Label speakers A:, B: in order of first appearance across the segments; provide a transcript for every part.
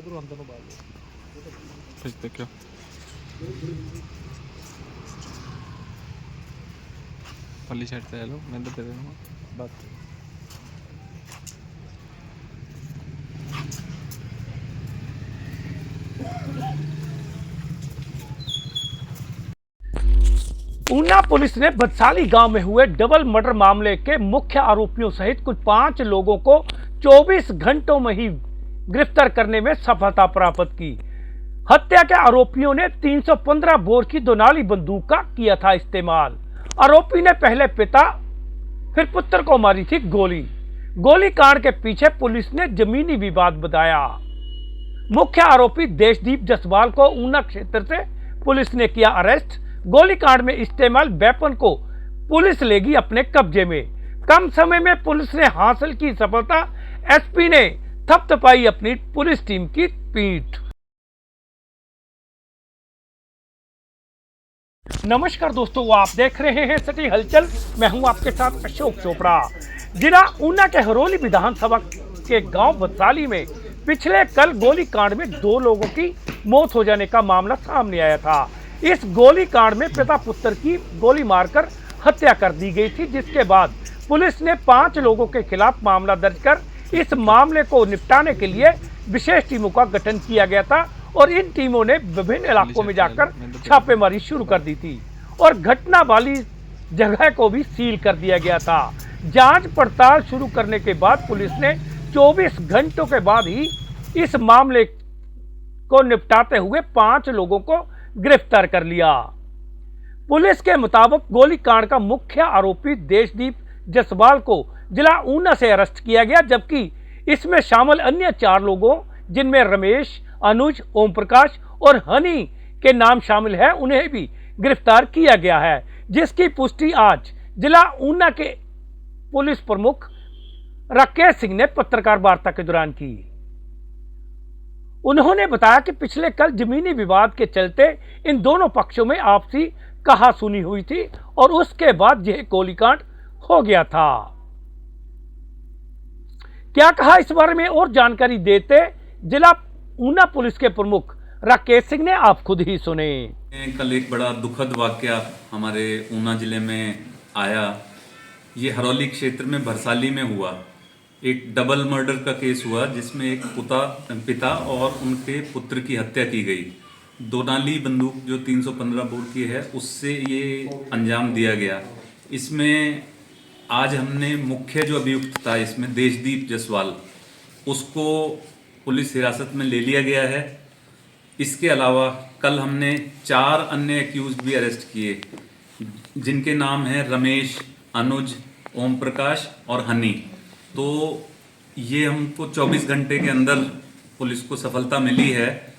A: देखो पल्ली साइड से हेलो मैं तो दे दूंगा बात।
B: ऊना पुलिस ने बदसाली गांव में हुए डबल मर्डर मामले के मुख्य आरोपियों सहित कुछ 5 लोगों को 24 घंटों में ही गिरफ्तार करने में सफलता प्राप्त की। हत्या के आरोपियों ने 315 बोर की दोनाली बंदूक का किया था इस्तेमाल। आरोपी ने पहले पिता फिर पुत्र को मारी थी गोली। गोली कांड के पीछे पुलिस ने जमीनी विवाद बताया। मुख्य आरोपी देशदीप जसवाल को ऊना क्षेत्र से पुलिस ने किया अरेस्ट। गोलीकांड में इस्तेमाल वेपन को पुलिस लेगी अपने कब्जे में। कम समय में पुलिस ने हासिल की सफलता। एसपी ने थपथपाई अपनी पुलिस टीम की पीठ। नमस्कार दोस्तों, आप देख रहे हैं सिटी हलचल। मैं हूं आपके साथ अशोक चोपड़ा। जिला ऊना के हरोली विधानसभा के गांव बदसाली में पिछले कल गोलीकांड में 2 लोगों की मौत हो जाने का मामला सामने आया था। इस गोलीकांड में पिता पुत्र की गोली मारकर हत्या कर दी गई थी, जिसके बाद पुलिस ने 5 लोगों के खिलाफ मामला दर्ज कर इस मामले को निपटाने के लिए विशेष टीमों का गठन किया गया था और इन टीमों ने विभिन्न इलाकों में जाकर छापेमारी शुरू कर दी थी और घटना वाली जगह को भी सील कर दिया गया था। जांच पड़ताल शुरू करने के बाद पुलिस ने 24 घंटों के बाद ही इस मामले को निपटाते हुए 5 लोगों को गिरफ्तार कर लिया। पुलिस के मुताबिक गोलीकांड का मुख्य आरोपी देशदीप जसवाल को जिला ऊना से अरेस्ट किया गया, जबकि इसमें शामिल अन्य 4 लोगों जिनमें रमेश, अनुज, ओम प्रकाश और हनी के नाम शामिल है, उन्हें भी गिरफ्तार किया गया है, जिसकी पुष्टि आज जिला ऊना के पुलिस प्रमुख राकेश सिंह ने पत्रकार वार्ता के दौरान की। उन्होंने बताया कि पिछले कल जमीनी विवाद के चलते इन दोनों पक्षों में आपसी कहासुनी हुई थी और उसके बाद यह गोलीकांड हो गया था। क्या कहा इस बारे में और जानकारी देते जिला ऊना पुलिस के प्रमुख राकेश सिंह ने, आप खुद ही सुने।
C: कल एक बड़ा दुखद वाकया हमारे ऊना जिले में आया। ये हरौली क्षेत्र में भरसाली में हुआ। एक डबल मर्डर का केस हुआ जिसमें एक पिता और उनके पुत्र की हत्या की गई। दोनाली बंदूक जो 315 बोर की है उससे ये अंजाम दिया गया। इसमें आज हमने मुख्य जो अभियुक्त था इसमें देशदीप जसवाल, उसको पुलिस हिरासत में ले लिया गया है। इसके अलावा कल हमने 4 अन्य एक्यूज भी अरेस्ट किए, जिनके नाम हैं रमेश, अनुज, ओम प्रकाश और हनी। तो ये हमको 24 घंटे के अंदर पुलिस को सफलता मिली है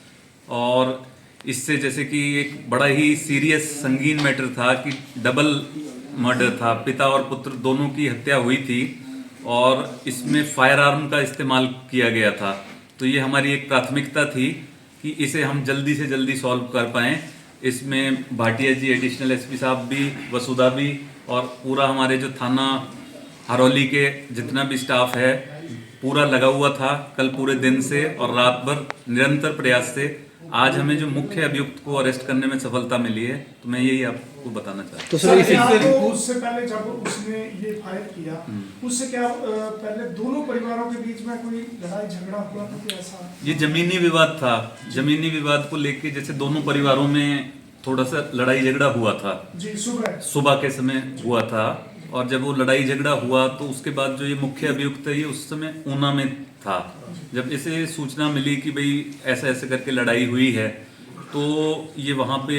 C: और इससे जैसे कि एक बड़ा ही सीरियस संगीन मैटर था कि डबल मर्डर था, पिता और पुत्र दोनों की हत्या हुई थी और इसमें फायर आर्म का इस्तेमाल किया गया था। तो ये हमारी एक प्राथमिकता थी कि इसे हम जल्दी से जल्दी सॉल्व कर पाएँ। इसमें भाटिया जी, एडिशनल एसपी साहब भी, वसुधा भी और पूरा हमारे जो थाना हरौली के जितना भी स्टाफ है पूरा लगा हुआ था कल पूरे दिन से और रात भर निरंतर प्रयास से आज हमें जो मुख्य अभियुक्त को अरेस्ट करने में सफलता मिली है। तो मैं यही आपको बताना चाहता हूँ।
D: तो सर उससे पहले जब उसने ये फायर किया उससे क्या पहले दोनों परिवारों के बीच में कोई लड़ाई झगड़ा हुआ था कि ऐसा? ये
C: जमीनी विवाद था। जमीनी विवाद को लेके जैसे दोनों परिवारों में थोड़ा सा लड़ाई झगड़ा हुआ था
D: जी, सुबह
C: के समय हुआ था और जब वो लड़ाई झगड़ा हुआ तो उसके बाद जो ये मुख्य अभियुक्त है ये उस समय ऊना में था। जब इसे सूचना मिली कि भाई ऐसा ऐसे करके लड़ाई हुई है तो ये वहाँ पे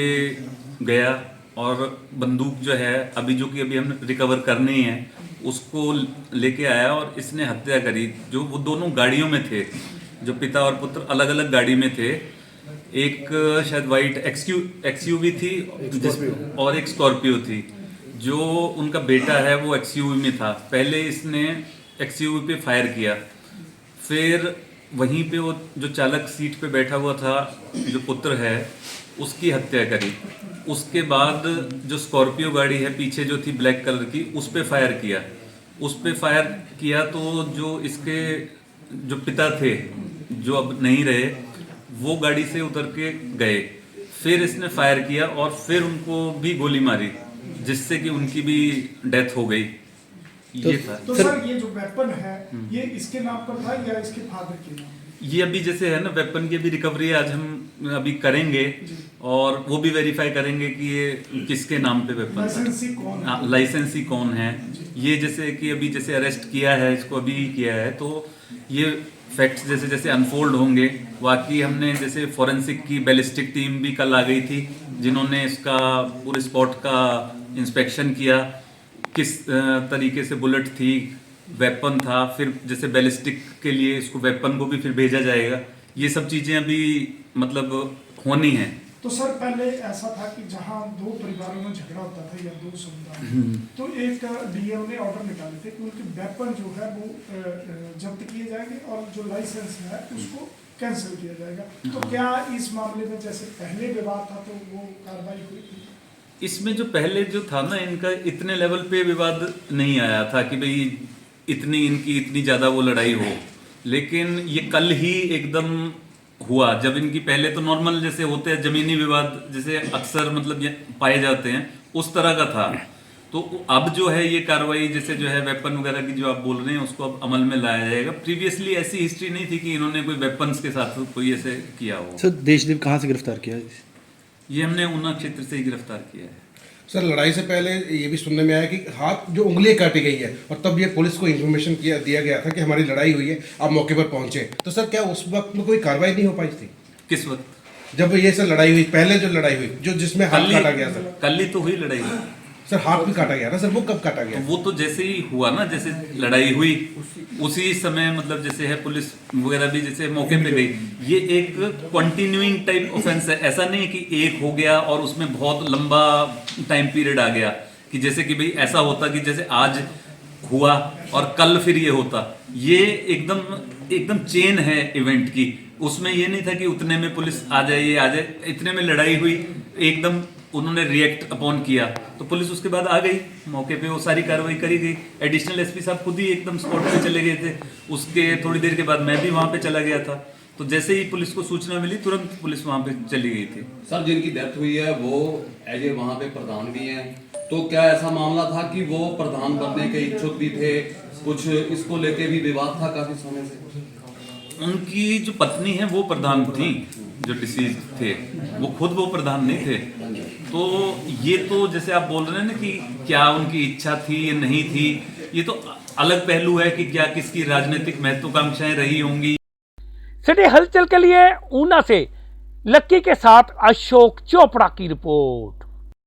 C: गया और बंदूक जो है अभी हम रिकवर करनी है उसको लेके आया और इसने हत्या करी। जो वो दोनों गाड़ियों में थे, जो पिता और पुत्र अलग अलग गाड़ी में थे। एक शायद वाइट एक्सयूवी थी और एक स्कॉर्पियो थी। जो उनका बेटा है वो एक्सयूवी में था। पहले इसने एक्सयूवी पे फायर किया, फिर वहीं पे वो जो चालक सीट पे बैठा हुआ था जो पुत्र है उसकी हत्या करी। उसके बाद जो स्कॉर्पियो गाड़ी है पीछे जो थी ब्लैक कलर की, उस पे फायर किया तो जो इसके जो पिता थे जो अब नहीं रहे वो गाड़ी से उतर के गए, फिर इसने फायर किया और फिर उनको भी गोली मारी, जिससे कि उनकी भी डेथ हो गई। ये था।
D: तो सर ये जो वेपन है ये इसके नाम पर था या इसके फादर के नाम?
C: ये अभी जैसे है ना, वेपन की भी रिकवरी आज हम अभी करेंगे और वो भी वेरीफाई करेंगे कि ये किसके नाम पे वेपन,
D: लाइसेंसी कौन है?
C: लाइसेंसी कौन है। ये जैसे कि अभी जैसे अरेस्ट किया है, इसको अभी किया है, तो ये फैक्ट्स जैसे जैसे अनफोल्ड होंगे। बाकी हमने जैसे फॉरेंसिक की बैलिस्टिक टीम भी कल आ गई थी, जिन्होंने इसका पूरे स्पॉट का इंस्पेक्शन किया, किस तरीके से बुलेट थी, वेपन था, फिर जैसे बैलिस्टिक के लिए इसको वेपन को भी फिर भेजा जाएगा। ये सब चीजें अभी मतलब होनी है।
D: तो सर पहले ऐसा था कि जहां दो परिवारों में झगड़ा होता था या दो समुदाय, तो एक डीएम ने ऑर्डर निकाले थे कि उनके वेपन जो है वो जब्त किए जाएंगे और जो लाइसेंस है उसको कैंसिल किया जाएगा। तो क्या इस मामले में जैसे पहले विवाद था तो वो कार्रवाई हुई थी?
C: इसमें जो पहले जो था ना, इनका इतने लेवल पे विवाद नहीं आया था कि भाई इतनी इनकी इतनी ज्यादा वो लड़ाई हो, लेकिन ये कल ही एकदम हुआ, जब इनकी पहले तो नॉर्मल जैसे होते हैं जमीनी विवाद जैसे अक्सर मतलब ये पाए जाते हैं, उस तरह का था। तो अब जो है ये कार्रवाई जैसे जो है वेपन वगैरह की जो आप बोल रहे हैं उसको अब अमल में लाया जाएगा। प्रीवियसली ऐसी हिस्ट्री नहीं थी कि इन्होंने कोई वेपन्स के साथ कोई ऐसे किया हो।
E: सर देशदीप कहाँ से गिरफ्तार किया?
C: ये हमने ऊना क्षेत्र से ही गिरफ्तार किया है।
F: सर लड़ाई से पहले ये भी सुनने में आया कि हाथ जो उंगलियां काटी गई है और तब ये पुलिस को इन्फॉर्मेशन दिया गया था कि हमारी लड़ाई हुई है, आप मौके पर पहुंचे। तो सर क्या उस वक्त में कोई कार्रवाई नहीं हो पाई थी?
C: किस वक्त?
F: जब ये सर लड़ाई हुई, पहले जो लड़ाई हुई जो जिसमें हाथ काटा गया सर?
C: कल ही तो हुई लड़ाई।
F: सर हाथ भी काटा गया ना सर, वो कब काटा
C: तो
F: गया?
C: वो तो जैसे ही हुआ ना, जैसे लड़ाई हुई उसी समय मतलब जैसे है पुलिस वगैरह भी जैसे मौके पे गई। ये एक कंटिन्यूइंग टाइप ऑफेंस है, ऐसा नहीं कि एक हो गया और उसमें बहुत लंबा टाइम पीरियड आ गया कि जैसे कि भाई ऐसा होता कि जैसे आज हुआ और कल फिर ये होता। ये एकदम चेन है इवेंट की। उसमें ये नहीं था कि उतने में पुलिस आ जाए, ये आ जाए, इतने में लड़ाई हुई, एकदम उन्होंने रिएक्ट अपॉन किया तो पुलिस उसके बाद आ गई मौके पे, वो सारी कार्रवाई करी गई। एडिशनल एसपी साहब खुद ही एकदम स्पॉट पे चले गए थे। उसके थोड़ी देर के बाद मैं भी वहां पे चला गया था। तो जैसे ही पुलिस को सूचना मिली तुरंत पुलिस वहां पे चली गई थी।
G: सर जिनकी डेथ हुई है वो एज ए वहाँ पे प्रधान भी हैं, तो क्या ऐसा मामला था कि वो प्रधान बनने के इच्छुक भी थे? कुछ इसको लेके भी विवाद था काफी समय से।
C: उनकी जो पत्नी है वो प्रधान थी, जो डिसीज थे वो खुद वो प्रधान नहीं थे। तो ये तो जैसे आप बोल रहे हैं ना कि क्या उनकी इच्छा थी या नहीं थी, ये तो अलग पहलू है कि क्या किसकी राजनीतिक महत्वाकांक्षाएं रही होंगी।
B: सिटी हलचल के लिए ऊना से लक्की के साथ अशोक चोपड़ा की रिपोर्ट।